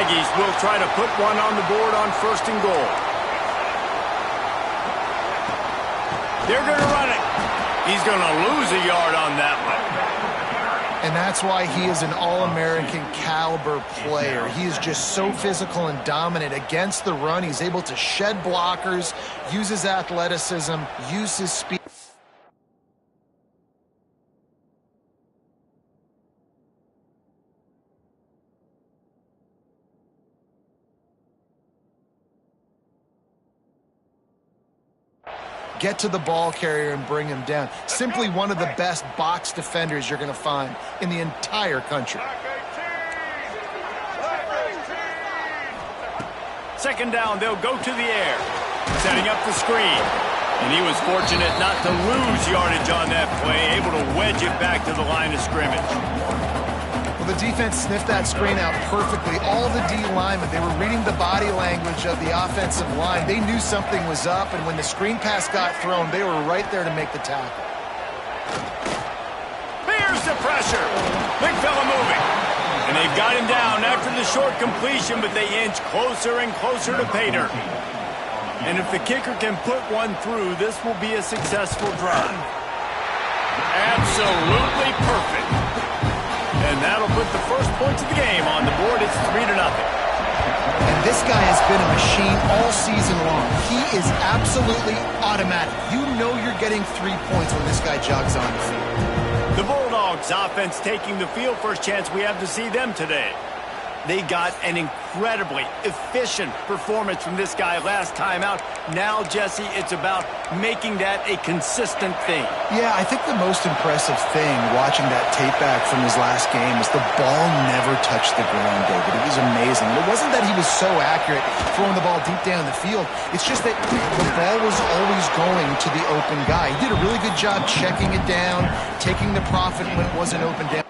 Aggies will try to put one on the board on 1st and goal. They're going to run it. He's going to lose a yard on that one. And that's why he is an All-American caliber player. He is just so physical and dominant against the run. He's able to shed blockers, use his athleticism, use his speed. Get to the ball carrier and bring him down. Simply one of the best box defenders you're going to find in the entire country. 2nd down, they'll go to the air. Setting up the screen. And he was fortunate not to lose yardage on that play, able to wedge it back to the line of scrimmage. Well, the defense sniffed that screen out perfectly. All the D linemen, they were reading the body language of the offensive line. They knew something was up, and when the screen pass got thrown, they were right there to make the tackle. Here's the pressure. Big fella moving. And they've got him down after the short completion, but they inch closer and closer to pay dirt. And if the kicker can put one through, this will be a successful drive. Absolutely perfect. And that'll put the first points of the game on the board. It's 3-0. And this guy has been a machine all season long. He is absolutely automatic. You know you're getting 3 points when this guy jogs on the field. The Bulldogs offense taking the field. First chance we have to see them today. They got an incredibly efficient performance from this guy last time out. Now, Jesse, it's about making that a consistent thing. Yeah, I think the most impressive thing watching that tape back from his last game is the ball never touched the ground, David. It was amazing. And it wasn't that he was so accurate throwing the ball deep down the field. It's just that the ball was always going to the open guy. He did a really good job checking it down, taking the profit when it wasn't open down.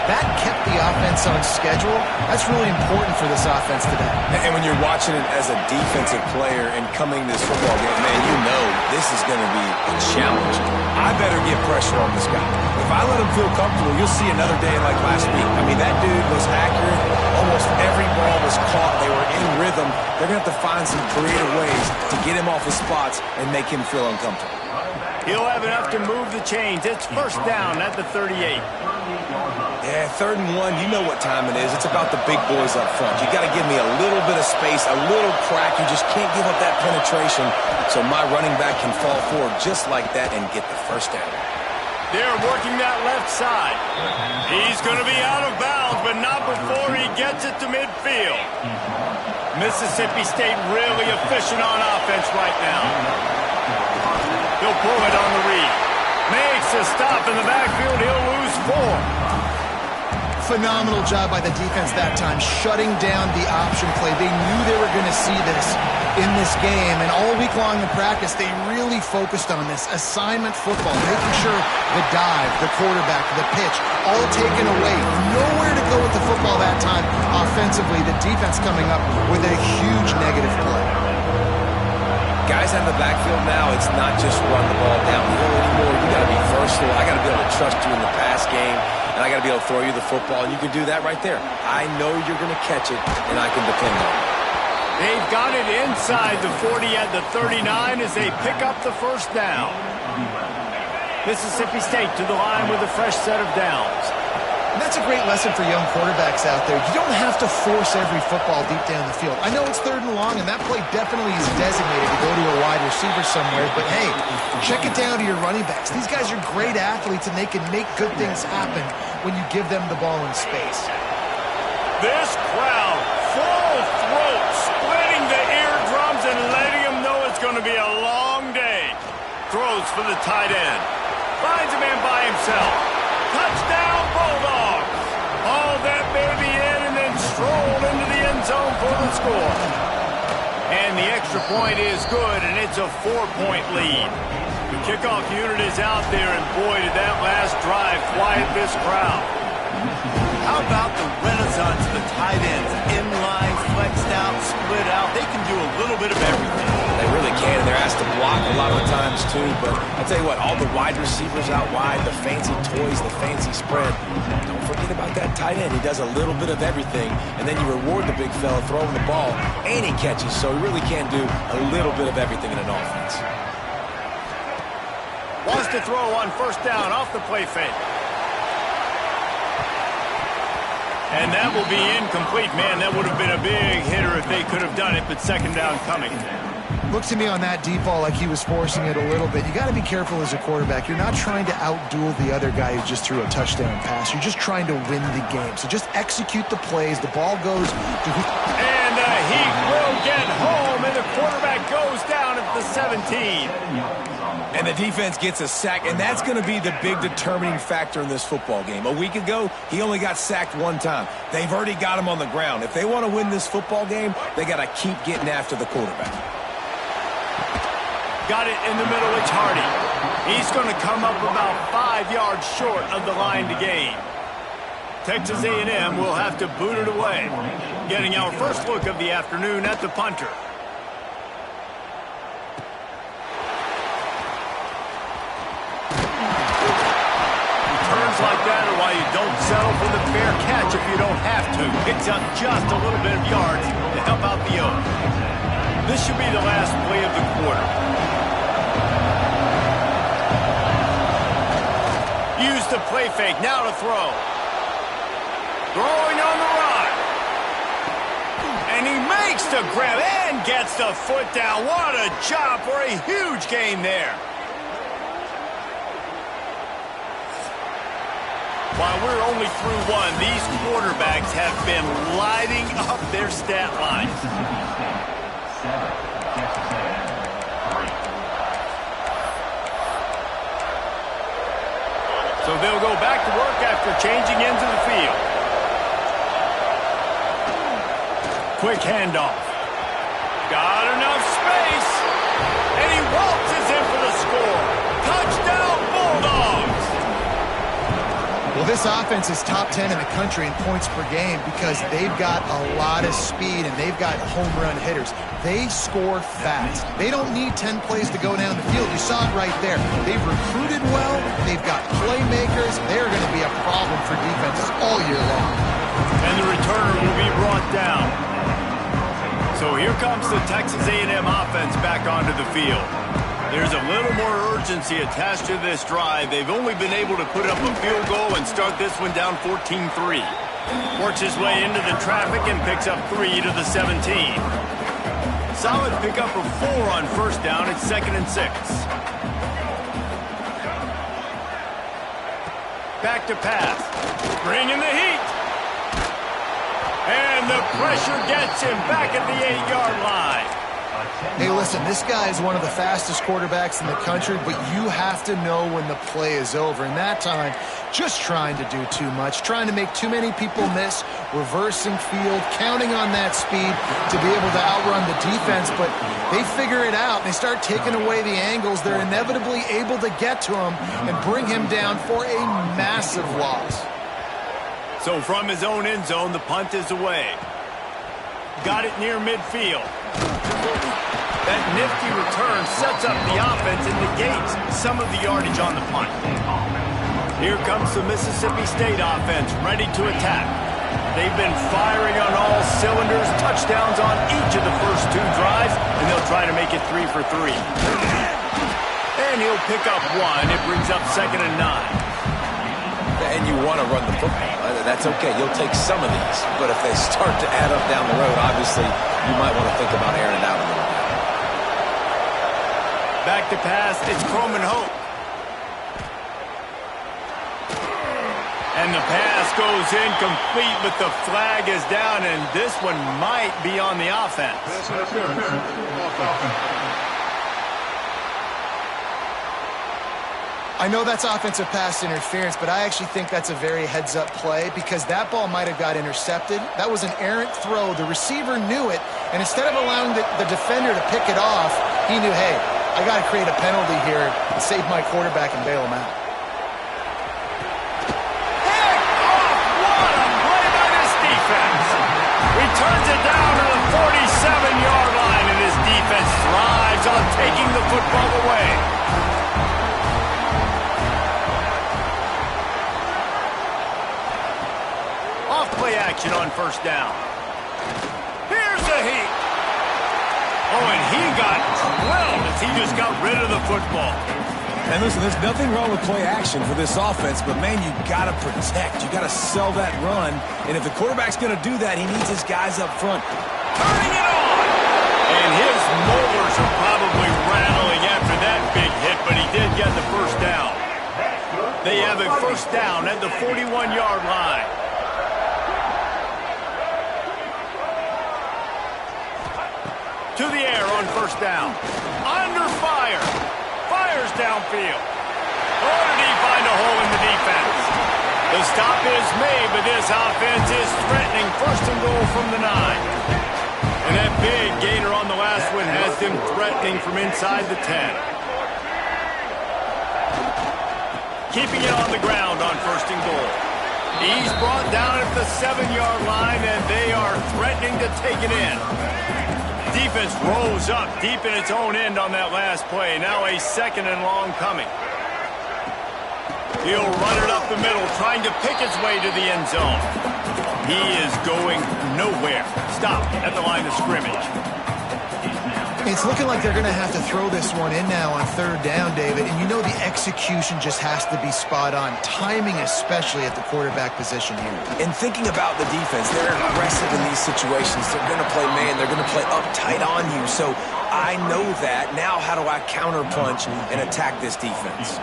That kept the offense on schedule. That's really important for this offense today. And when you're watching it as a defensive player and coming to this football game, man, you know this is going to be a challenge. I better get pressure on this guy. If I let him feel comfortable, you'll see another day like last week. I mean, that dude was accurate. Almost every ball was caught. They were in rhythm. They're going to have to find some creative ways to get him off his spots and make him feel uncomfortable. He'll have enough to move the chains. It's 1st down at the 38. Yeah, 3rd and 1, you know what time it is. It's about the big boys up front. You got to give me a little bit of space, a little crack. You just can't give up that penetration so my running back can fall forward just like that and get the 1st down. They're working that left side. He's going to be out of bounds, but not before he gets it to midfield. Mississippi State really efficient on offense right now. He'll pull it on the read. Makes a stop in the backfield. He'll lose 4. Phenomenal job by the defense that time, shutting down the option play. They knew they were going to see this in this game, and all week long in practice, they really focused on this assignment football, making sure the dive, the quarterback, the pitch, all taken away. Nowhere to go with the football that time offensively. The defense coming up with a huge negative play. Guys out of the backfield now, it's not just run the ball downhill anymore. You got to be versatile. I got to be able to trust you in the pass game, and I got to be able to throw you the football, and you can do that right there. I know you're going to catch it, and I can depend on it. They've got it inside the 40 at the 39 as they pick up the 1st down. Mississippi State to the line with a fresh set of downs. And that's a great lesson for young quarterbacks out there. You don't have to force every football deep down the field. I know it's 3rd and long, and that play definitely is designated to go to a wide receiver somewhere, but hey, check it down to your running backs. These guys are great athletes, and they can make good things happen when you give them the ball in space. This crowd, full throat, splitting the eardrums and letting them know it's going to be a long day. Throws for the tight end. Finds a man by himself. Touchdown, Bulldogs! Hauled that baby in and then strolled into the end zone for the score. And the extra point is good, and it's a 4-point lead. The kickoff unit is out there, and boy, did that last drive quiet this crowd. How about the renaissance of the tight ends? Inline, flex little bit of everything. They really can, and they're asked to block a lot of the times too. But I tell you what, all the wide receivers out wide, the fancy toys, the fancy spread. Don't forget about that tight end. He does a little bit of everything, and then you reward the big fella throwing the ball, and he catches. So he really can do a little bit of everything in an offense. Wants to throw on first down off the play fake. And that will be incomplete. Man, that would have been a big hitter if they could have done it, but second down coming. Looked to me on that deep ball like he was forcing it a little bit. You got to be careful as a quarterback. You're not trying to outduel the other guy who just threw a touchdown pass. You're just trying to win the game. So just execute the plays. The ball goes to who... And he will get home, and the quarterback goes down at the 17. And the defense gets a sack, and that's going to be the big determining factor in this football game. A week ago, he only got sacked one time. They've already got him on the ground. If they want to win this football game, they got to keep getting after the quarterback. Got it in the middle. It's Hardy. He's going to come up about 5 yards short of the line to gain. Texas A&M will have to boot it away. Getting our first look of the afternoon at the punter. Turns like that are why you don't settle for the fair catch if you don't have to. Picks up just a little bit of yards to help out the O. This should be the last play of the quarter. Use the play fake, now to throw. Throwing on the run. And he makes the grab and gets the foot down. What a job for a huge gain there. While we're only through one, these quarterbacks have been lighting up their stat lines. So they'll go back to work after changing into the field. Quick handoff. Got enough space. And he waltzes in for the score. Touchdown, Bulldogs. Well, this offense is top 10 in the country in points per game because they've got a lot of speed and they've got home run hitters. They score fast. They don't need 10 plays to go down the field. You saw it right there. They've recruited well. They've got playmakers. They're going to be a problem for defenses all year long. And the returner will be brought down. So here comes the Texas A&M offense back onto the field. There's a little more urgency attached to this drive. They've only been able to put up a field goal and start this one down 14-3. Works his way into the traffic and picks up 3 to the 17. Solid pickup of 4 on first down. It's 2nd and 6. Back to pass. Bringing the heat. And the pressure gets him back at the 8-yard line. Hey, listen, this guy is one of the fastest quarterbacks in the country, but you have to know when the play is over. And that time, just trying to do too much, trying to make too many people miss, reversing field, counting on that speed to be able to outrun the defense. But they figure it out. They start taking away the angles. They're inevitably able to get to him and bring him down for a massive loss. So from his own end zone, the punt is away. Got it near midfield. That nifty return sets up the offense and negates some of the yardage on the punt. Here comes the Mississippi State offense, ready to attack. They've been firing on all cylinders, touchdowns on each of the first 2 drives, and they'll try to make it 3 for 3. And he'll pick up 1. It brings up 2nd and 9. And you want to run the football. That's okay. You'll take some of these. But if they start to add up down the road, obviously, you might want to think about airing it out a little bit. Back to pass. It's Croman Hope. And the pass goes incomplete, but the flag is down, and this one might be on the offense. I know that's offensive pass interference, but I actually think that's a very heads-up play because that ball might have got intercepted. That was an errant throw. The receiver knew it, and instead of allowing the defender to pick it off, he knew, hey, I got to create a penalty here and save my quarterback and bail him out. Heck off! What a play by this defense! Returns it down to the 47-yard line, and his moves on taking the football away. Off play action on first down. Here's the heat. Oh, and he got drilled as he just got rid of the football. And listen, there's nothing wrong with play action for this offense, but, man, you got to protect. You got to sell that run. And if the quarterback's going to do that, he needs his guys up front. Turning it on. And his molars are probably rattling after that big hit, but he did get the first down. They have a first down at the 41-yard line. To the air on first down. Under fire. Fires downfield. Oh, did he find a hole in the defense? The stop is made, but this offense is threatening first and goal from the 9. And that big gainer on the last one has them threatening from inside the 10. Keeping it on the ground on first and goal. He's brought down at the 7-yard line, and they are threatening to take it in. Defense rose up deep in its own end on that last play. Now a second and long coming. He'll run it up the middle, trying to pick his way to the end zone. He is going nowhere. Stop at the line of scrimmage. It's looking like they're going to have to throw this one in now on third down, David. And you know the execution just has to be spot on. Timing especially at the quarterback position here. And thinking about the defense, they're aggressive in these situations. They're going to play man. They're going to play uptight on you. So I know that. Now how do I counterpunch and attack this defense?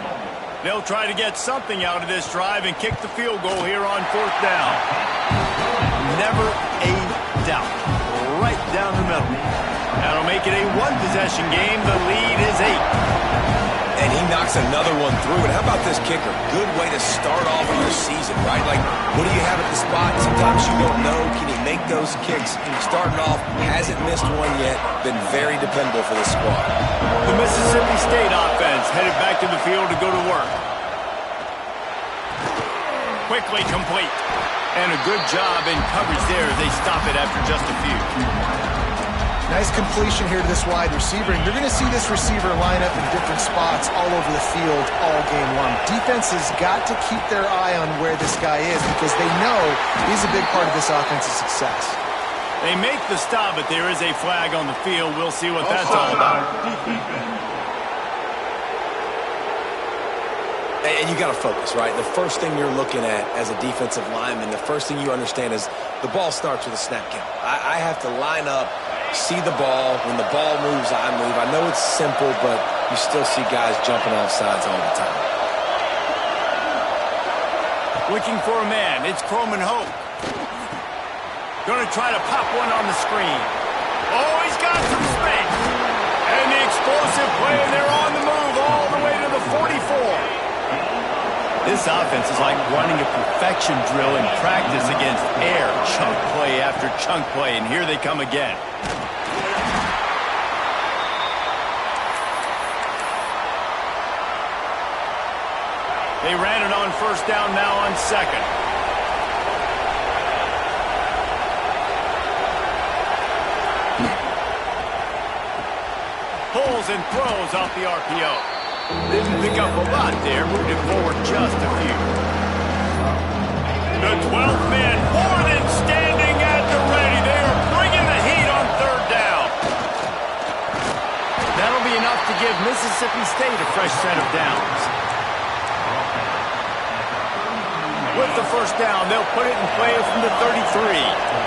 They'll try to get something out of this drive and kick the field goal here on fourth down. Never a doubt. Right down the middle. That'll make it a one-possession game. The lead is 8. And he knocks another one through. And how about this kicker? Good way to start off your season, right? Like, what do you have at the spot? Sometimes you don't know. Can he make those kicks? Starting off, hasn't missed one yet. Been very dependable for this squad. The Mississippi State offense headed back to the field to go to work. Quickly complete. And a good job in coverage there as they stop it after just a few. Nice completion here to this wide receiver. And you're going to see this receiver line up in different spots all over the field all game long. Defense has got to keep their eye on where this guy is because they know he's a big part of this offense's success. They make the stop, but there is a flag on the field. We'll see what that's all about. And you got to focus, right? The first thing you're looking at as a defensive lineman, the first thing you understand is the ball starts with a snap count. I have to line up, see the ball. When the ball moves, I move. I know it's simple, but you still see guys jumping off sides all the time. Looking for a man. It's Croman Hope. Going to try to pop one on the screen. Oh, he's got some space. And the explosive play, and they're on the move all the way to the 44. This offense is like running a perfection drill in practice against air. Chunk play after chunk play, and here they come again. They ran it on first down, now on second. Pulls and throws off the RPO. Didn't pick up a lot there, moved it forward just a few. The 12th man more than standing at the ready. They are bringing the heat on third down. That'll be enough to give Mississippi State a fresh set of downs. With the first down, they'll put it in play from the 33.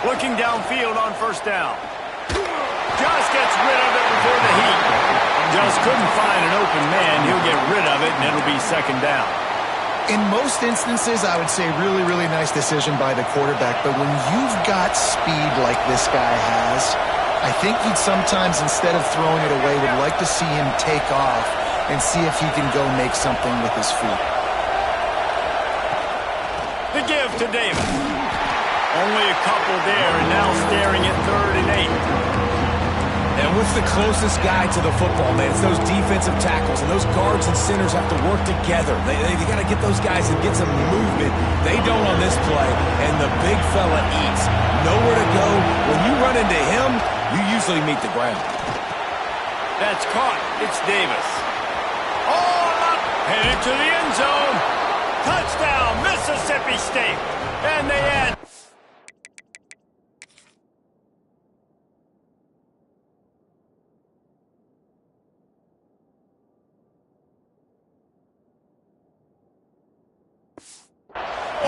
Looking downfield on first down. Just gets rid of it before the heat. Just couldn't find an open man. He'll get rid of it, and it'll be second down. In most instances, I would say really, really nice decision by the quarterback. But when you've got speed like this guy has, I think you'd sometimes, instead of throwing it away, would like to see him take off and see if he can go make something with his feet. The give to Davis. Only a couple there, and now staring at 3rd and 8. And what's the closest guy to the football, man? It's those defensive tackles, and those guards and centers have to work together. They got to get those guys and get some movement. They don't on this play, and the big fella eats. Nowhere to go. When you run into him, you usually meet the ground. That's caught. It's Davis. All up, headed to the end zone. Touchdown, Mississippi State. And they add.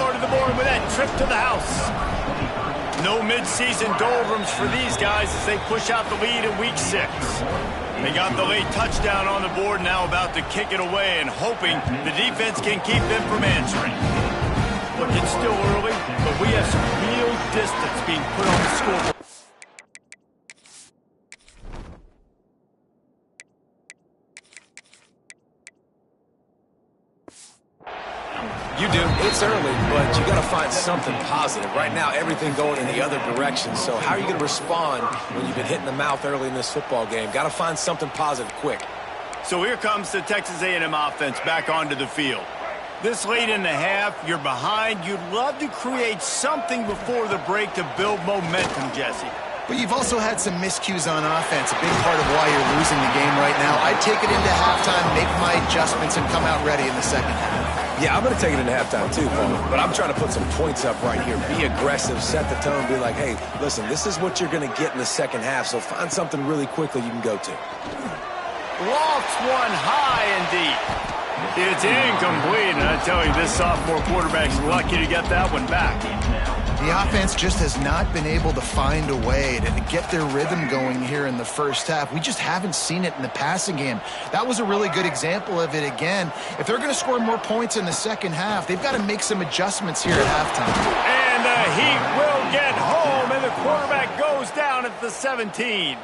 To the board with that trip to the house. No mid-season doldrums for these guys as they push out the lead in week 6. They got the late touchdown on the board, now about to kick it away and hoping the defense can keep them from answering. Look, it's still early, but we have some real distance being put on the scoreboard. You do. It's early, but you got to find something positive. Right now, everything going in the other direction. So how are you going to respond when you've been hit in the mouth early in this football game? Got to find something positive quick. So here comes the Texas A&M offense back onto the field. This late in the half, you're behind. You'd love to create something before the break to build momentum, Jesse. But you've also had some miscues on offense, a big part of why you're losing the game right now. I'd take it into halftime, make my adjustments, and come out ready in the second half. Yeah, I'm going to take it into halftime too, Paul. But I'm trying to put some points up right here. Be aggressive, set the tone, be like, hey, listen, this is what you're going to get in the second half, so find something really quickly you can go to. Lofts one high and deep. It's incomplete, and I tell you, this sophomore quarterback's lucky to get that one back. The offense just has not been able to find a way to get their rhythm going here in the first half. We just haven't seen it in the passing game. That was a really good example of it again. If they're going to score more points in the second half, they've got to make some adjustments here at halftime. And the Heat will get home, and the quarterback goes down at the 17.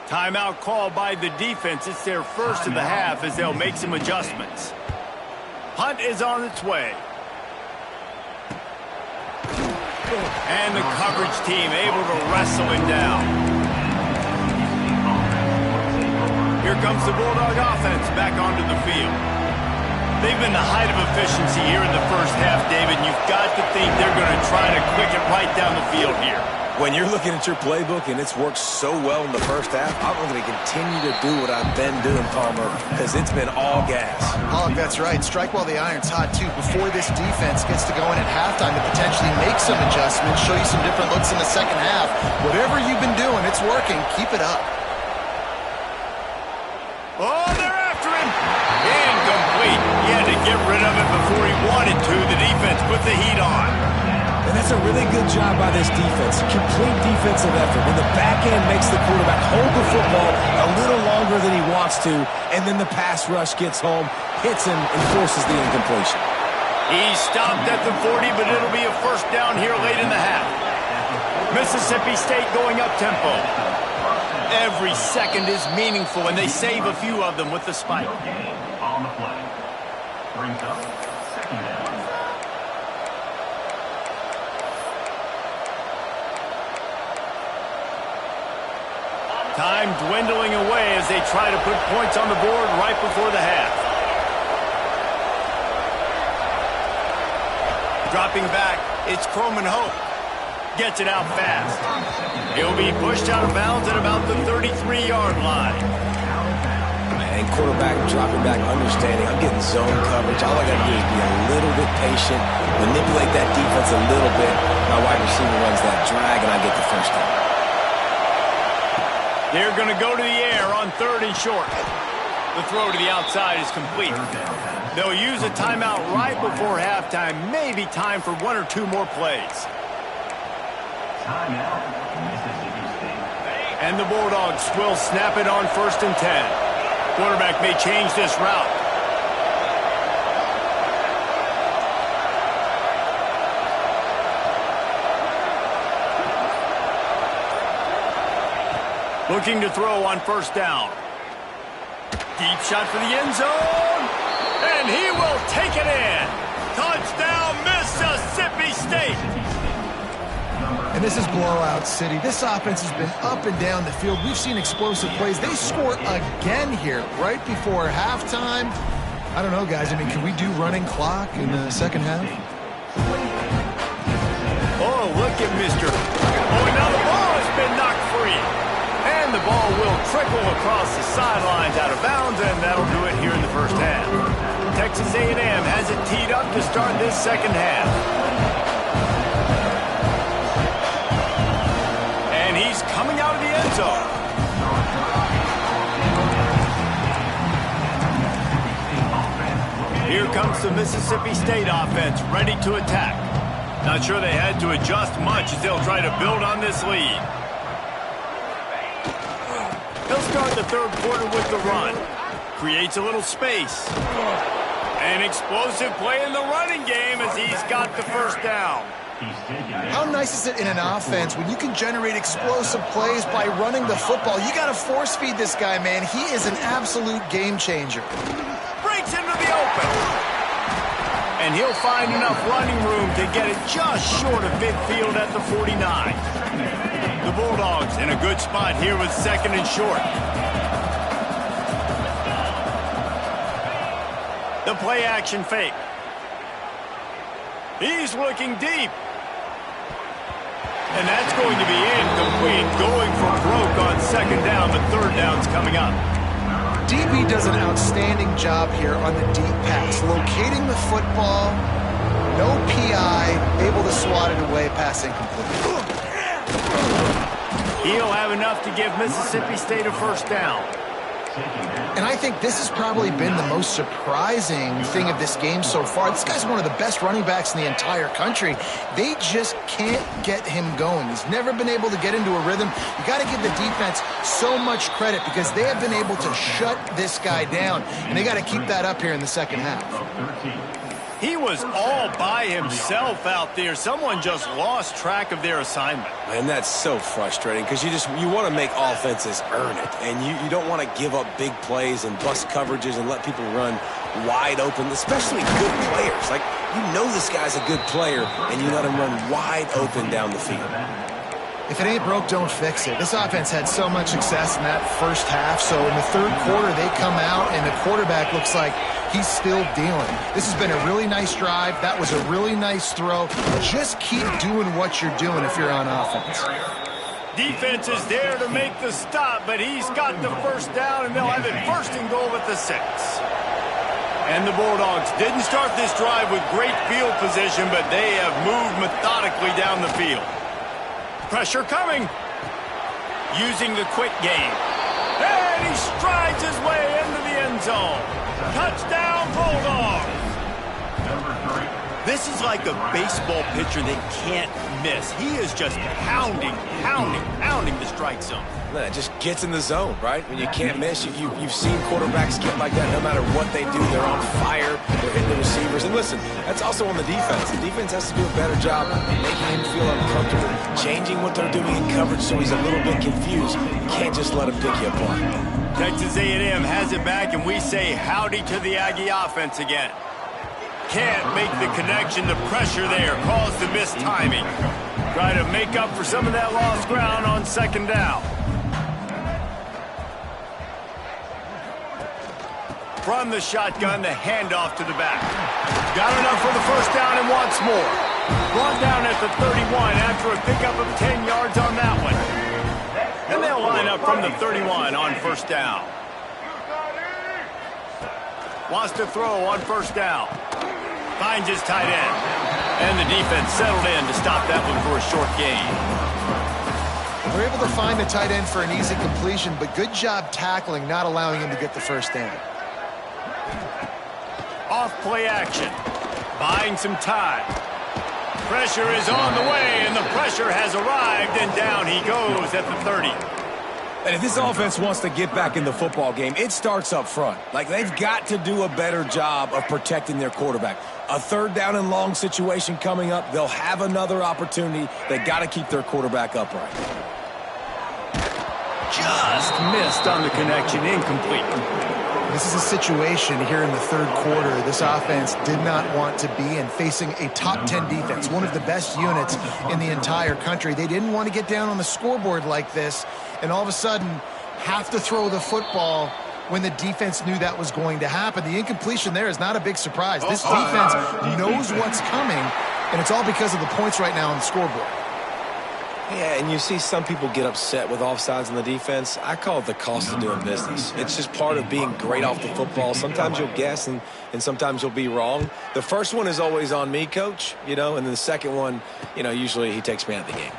Timeout called by the defense. It's their first of the half as they'll make some adjustments. Punt is on its way. And the coverage team able to wrestle him down. Here comes the Bulldog offense back onto the field. They've been the height of efficiency here in the first half, David. You've got to think they're going to try to quick it right down the field here. When you're looking at your playbook and it's worked so well in the first half, I'm going to continue to do what I've been doing, Palmer, because it's been all gas. Oh, that's right. Strike while the iron's hot, too, before this defense gets to go in at halftime to potentially make some adjustments, show you some different looks in the second half. Whatever you've been doing, it's working. Keep it up. Oh, they're after him. Incomplete. He had to get rid of it before he wanted to. The defense put the heat on. And that's a really good job by this defense. Complete defensive effort. When the back end makes the quarterback hold the football a little longer than he wants to, and then the pass rush gets home, hits him, and forces the incompletion. He stopped at the 40, but it'll be a first down here late in the half. Mississippi State going up tempo. Every second is meaningful, and they save a few of them with the spike. On the play. Brings up second down. Time dwindling away as they try to put points on the board right before the half. Dropping back, it's Croman Hope. Gets it out fast. He'll be pushed out of bounds at about the 33-yard line. And quarterback dropping back, understanding I'm getting zone coverage. All I got to do is be a little bit patient, manipulate that defense a little bit. My wide receiver runs that drag, and I get the first down. They're going to go to the air on 3rd and short. The throw to the outside is complete. They'll use a timeout right before halftime. Maybe time for 1 or 2 more plays. Timeout, Mississippi State. And the Bulldogs will snap it on 1st and 10. Quarterback may change this route. Looking to throw on 1st down. Deep shot for the end zone. And he will take it in. Touchdown, Mississippi State. And this is blowout city. This offense has been up and down the field. We've seen explosive plays. They score again here right before halftime. I don't know, guys. I mean, can we do running clock in the second half? Oh, look at Mr. Oh, and now the ball has been knocked free. And the ball will trickle across the sidelines out of bounds, and that'll do it here in the first half. Texas A&M has it teed up to start this second half. And he's coming out of the end zone. Here comes the Mississippi State offense, ready to attack. Not sure they had to adjust much as they'll try to build on this lead. He'll start the third quarter with the run. Creates a little space. An explosive play in the running game as he's got the first down. How nice is it in an offense when you can generate explosive plays by running the football? You got to force feed this guy, man. He is an absolute game changer. Breaks into the open. And he'll find enough running room to get it just short of midfield at the 49. The Bulldogs in a good spot here with second and short. The play action fake. He's looking deep. And that's going to be incomplete. Going for broke on second down, but third down's coming up. DB does an outstanding job here on the deep pass. Locating the football, no PI, able to swat it away, pass incomplete. He'll have enough to give Mississippi State a first down. And I think this has probably been the most surprising thing of this game so far. This guy's one of the best running backs in the entire country. They just can't get him going. He's never been able to get into a rhythm. You got to give the defense so much credit because they have been able to shut this guy down, and they got to keep that up here in the second half. He was all by himself out there. Someone just lost track of their assignment. Man, that's so frustrating because you want to make offenses earn it, and you don't want to give up big plays and bust coverages and let people run wide open, especially good players. Like, you know this guy's a good player, and you let him run wide open down the field. If it ain't broke, don't fix it. This offense had so much success in that first half, so in the third quarter they come out and the quarterback looks like he's still dealing. This has been a really nice drive. That was a really nice throw. Just keep doing what you're doing if you're on offense. Defense is there to make the stop, but he's got the first down, and they'll have it first and goal at the 6. And the Bulldogs didn't start this drive with great field position, but they have moved methodically down the field. Pressure coming. Using the quick game. And he strides his way into the end zone. Touchdown, Bulldogs. This is like a baseball pitcher that can't miss. He is just pounding the strike zone. It just gets in the zone, right? When you can't miss, you've seen quarterbacks get like that no matter what they do. They're on fire. They're hitting the receivers. And listen, that's also on the defense. The defense has to do a better job making him feel uncomfortable, changing what they're doing in coverage so he's a little bit confused. You can't just let him pick you apart. Texas A&M has it back, and we say howdy to the Aggie offense again. Can't make the connection. The pressure there caused the missed timing. Try to make up for some of that lost ground on second down. From the shotgun, the handoff to the back. Got enough for the first down and wants more. Brought down at the 31 after a pickup of 10 yards on that one. And they'll line up from the 31 on first down. Wants to throw on first down. Finds his tight end. And the defense settled in to stop that one for a short gain. They're able to find the tight end for an easy completion, but good job tackling, not allowing him to get the first down. Off play action. Buying some time. Pressure is on the way, and the pressure has arrived, and down he goes at the 30. And if this offense wants to get back in the football game, it starts up front. Like, they've got to do a better job of protecting their quarterback. A third down and long situation coming up. They'll have another opportunity. They got to keep their quarterback upright. Just missed on the connection, incomplete. This is a situation here in the third quarter this offense did not want to be in, facing a top 10 defense, one of the best units in the entire country. They didn't want to get down on the scoreboard like this and all of a sudden have to throw the football when the defense knew that was going to happen. The incompletion there is not a big surprise. This defense knows what's coming, and it's all because of the points right now on the scoreboard. Yeah, and you see some people get upset with offsides on the defense. I call it the cost of doing business. It's just part of being great off the football. Sometimes you'll guess, and sometimes you'll be wrong. The first one is always on me, Coach, and then the second one, usually he takes me out of the game.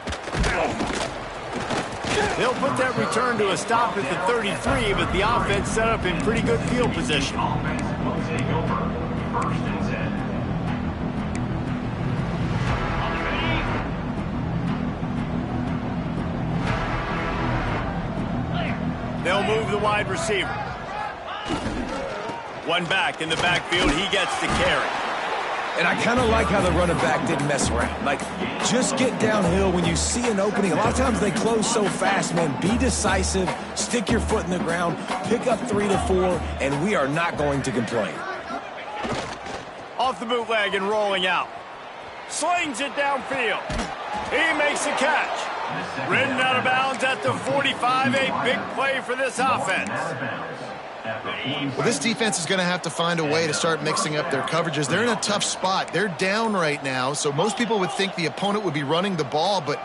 They'll put that return to a stop at the 33, but the offense set up in pretty good field position. Offense will take over 1st and 10. They'll move the wide receiver. One back in the backfield. He gets the carry. And I kind of like how the running back didn't mess around. Like, just get downhill when you see an opening. A lot of times they close so fast, man. Be decisive. Stick your foot in the ground. Pick up 3 to 4, and we are not going to complain. Off the bootleg and rolling out. Slings it downfield. He makes the catch. Ridden out of bounds at the 45. A big play for this offense. Well, this defense is going to have to find a way to start mixing up their coverages. They're in a tough spot. They're down right now, so most people would think the opponent would be running the ball, but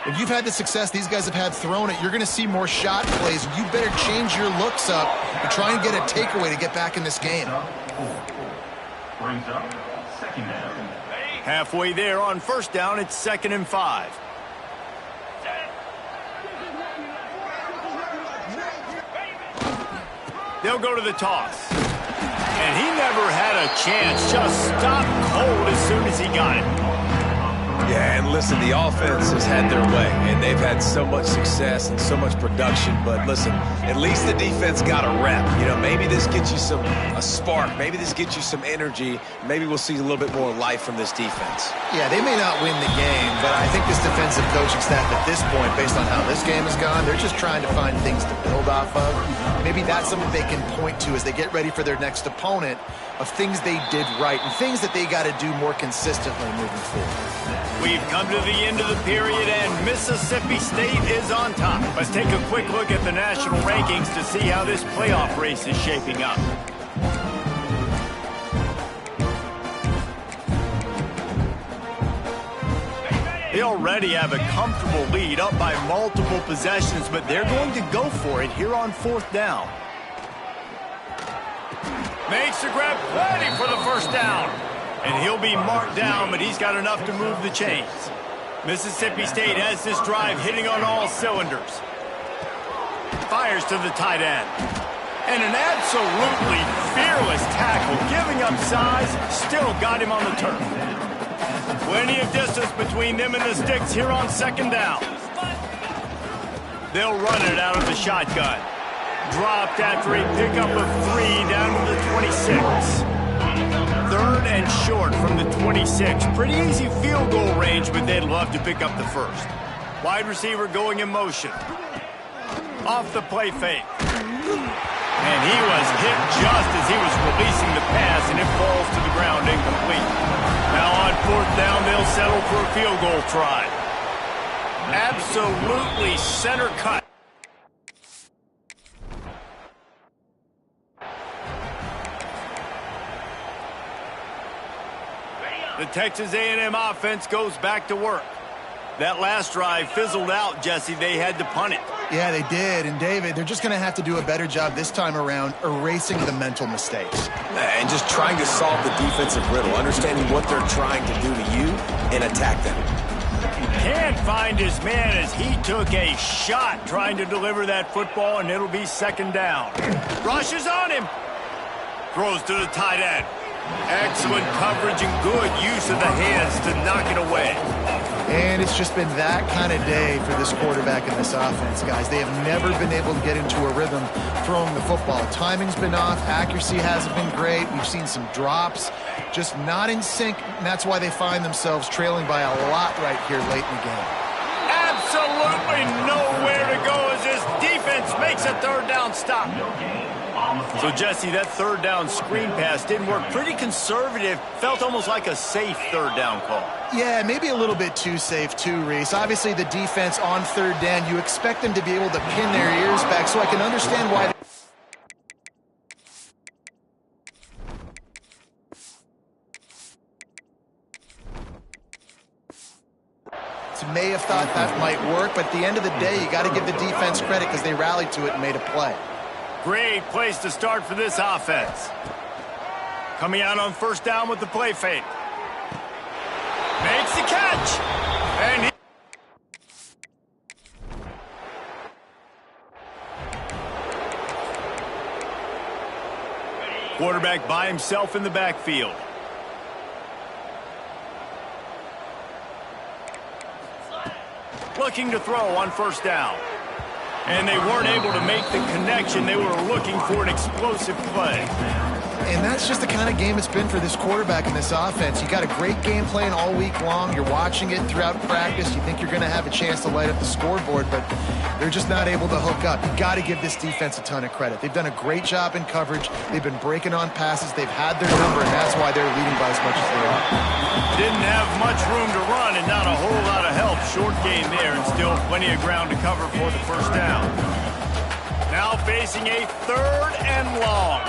when you've had the success these guys have had throwing it, you're going to see more shot plays. You better change your looks up and try and get a takeaway to get back in this game. Brings up 2nd down. Halfway there on 1st down, it's 2nd and 5. They'll go to the toss. And he never had a chance. Just stopped cold as soon as he got it. Yeah, and listen, the offense has had their way, and they've had so much success and so much production. But listen, at least the defense got a rep. Maybe this gets you a spark. Maybe this gets you some energy. Maybe we'll see a little bit more life from this defense. Yeah, they may not win the game, but I think this defensive coaching staff at this point, based on how this game has gone, they're just trying to find things to build off of. Maybe that's something they can point to as they get ready for their next opponent, of things they did right and things that they got to do more consistently moving forward. We've come to the end of the period, and Mississippi State is on top. Let's take a quick look at the national rankings to see how this playoff race is shaping up. They already have a comfortable lead, up by multiple possessions, but they're going to go for it here on 4th down. Makes the grab, plenty for the 1st down. And he'll be marked down, but he's got enough to move the chains. Mississippi State has this drive hitting on all cylinders. Fires to the tight end. And an absolutely fearless tackle, giving up size, still got him on the turf. Plenty of distance between them and the sticks here on 2nd down. They'll run it out of the shotgun. Dropped after a pickup of 3 down to the 26. 3rd and short from the 26. Pretty easy field goal range, but they'd love to pick up the 1st. Wide receiver going in motion. Off the play fake. And he was hit just as he was releasing the pass, and it falls to the ground incomplete. Now on 4th down, they'll settle for a field goal try. Absolutely center cut. The Texas A&M offense goes back to work. That last drive fizzled out, Jesse. They had to punt it. Yeah, they did. And, David, they're just going to have to do a better job this time around erasing the mental mistakes. And just trying to solve the defensive riddle, understanding what they're trying to do to you and attack them. Can't find his man as he took a shot trying to deliver that football, and it'll be 2nd down. Rushes on him. Throws to the tight end. Excellent coverage and good use of the hands to knock it away. And it's just been that kind of day for this quarterback and this offense, guys. They have never been able to get into a rhythm throwing the football. Timing's been off. Accuracy hasn't been great. We've seen some drops. Just not in sync, and that's why they find themselves trailing by a lot right here late in the game. Absolutely nowhere to go as this defense makes a 3rd down stop. on the play. So, Jesse, that third down screen pass didn't work. Pretty conservative. Felt almost like a safe third down call. Yeah, maybe a little bit too safe too, Reese. Obviously, the defense on third down, you expect them to be able to pin their ears back, so I can understand why. May have thought that might work, but at the end of the day, you got to give the defense credit because they rallied to it and made a play. Great place to start for this offense. Coming out on first down with the play fake. Makes the catch. And quarterback by himself in the backfield. Looking to throw on first down. And they weren't able to make the connection. They were looking for an explosive play. And that's just the kind of game it's been for this quarterback in this offense. You got a great game plan all week long. You're watching it throughout practice. You think you're going to have a chance to light up the scoreboard, but they're just not able to hook up. You got to give this defense a ton of credit. They've done a great job in coverage. They've been breaking on passes. They've had their number, and that's why they're leading by as much as they are. Didn't have much room to run and not a whole lot of help. Short gain there and still plenty of ground to cover for the first down. Now facing a third and long.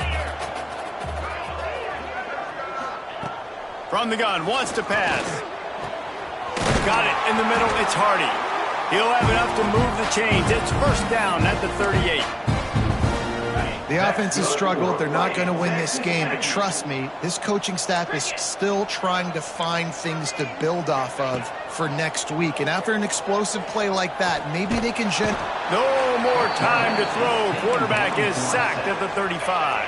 From the gun, wants to pass. Got it in the middle, it's Hardy. He'll have enough to move the chains. It's first down at the 38. The offense has struggled. They're not going to win this game, but trust me, this coaching staff is still trying to find things to build off of for next week. And after an explosive play like that, maybe they can No more time to throw. Quarterback is sacked at the 35.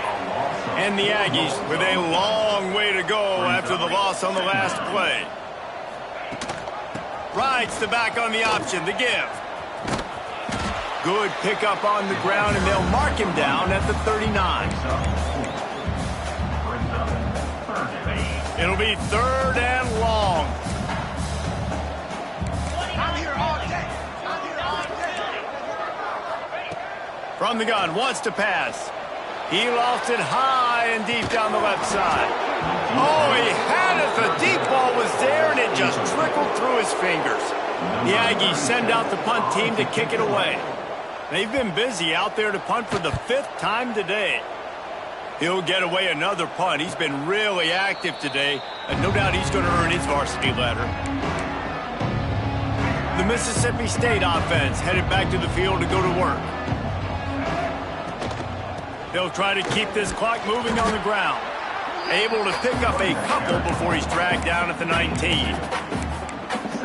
And the Aggies with a long way to go after the loss on the last play. Rides the back on the option, the give. Good pickup on the ground, and they'll mark him down at the 39. It'll be third and long. From the gun, wants to pass. He lost it high and deep down the left side. Oh, he had it. The deep ball was there, and it just trickled through his fingers. The Aggies send out the punt team to kick it away. They've been busy out there to punt for the 5th time today. He'll get away another punt. He's been really active today, and no doubt he's going to earn his varsity ladder. The Mississippi State offense headed back to the field to go to work. They'll try to keep this clock moving on the ground. Able to pick up a couple before he's dragged down at the 19.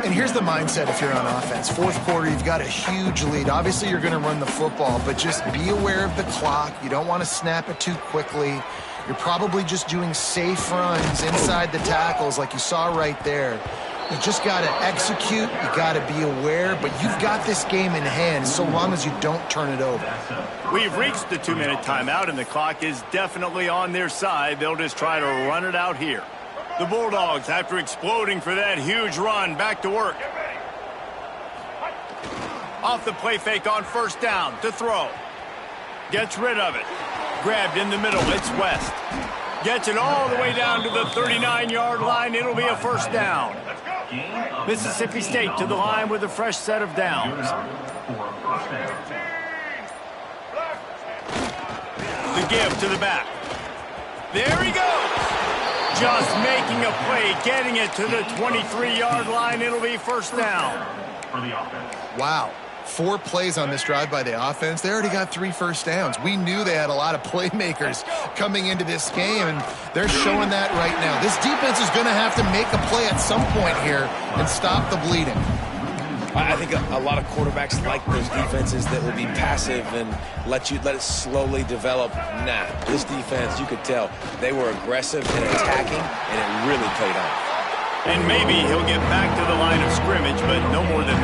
And here's the mindset if you're on offense. Fourth quarter, you've got a huge lead. Obviously, you're going to run the football, but just be aware of the clock. You don't want to snap it too quickly. You're probably just doing safe runs inside the tackles like you saw right there. You just got to execute. You got to be aware, but you've got this game in hand so long as you don't turn it over. We've reached the 2-minute timeout, and the clock is definitely on their side. They'll just try to run it out here. The Bulldogs, after exploding for that huge run, back to work. Off the play fake on first down to throw. Gets rid of it. Grabbed in the middle. It's West. Gets it all the way down to the 39-yard line. It'll be a first down. Mississippi State to the line with a fresh set of downs. The give to the back. There he goes. Just making a play, getting it to the 23-yard line. It'll be first down. Wow. 4 plays on this drive by the offense. They already got 3 first downs. We knew they had a lot of playmakers coming into this game, and they're showing that right now. This defense is going to have to make a play at some point here and stop the bleeding. I think a lot of quarterbacks like those defenses that will be passive and let it slowly develop. Nah, this defense, you could tell, they were aggressive and attacking, and it really paid off. And maybe he'll get back to the line of scrimmage, but no more than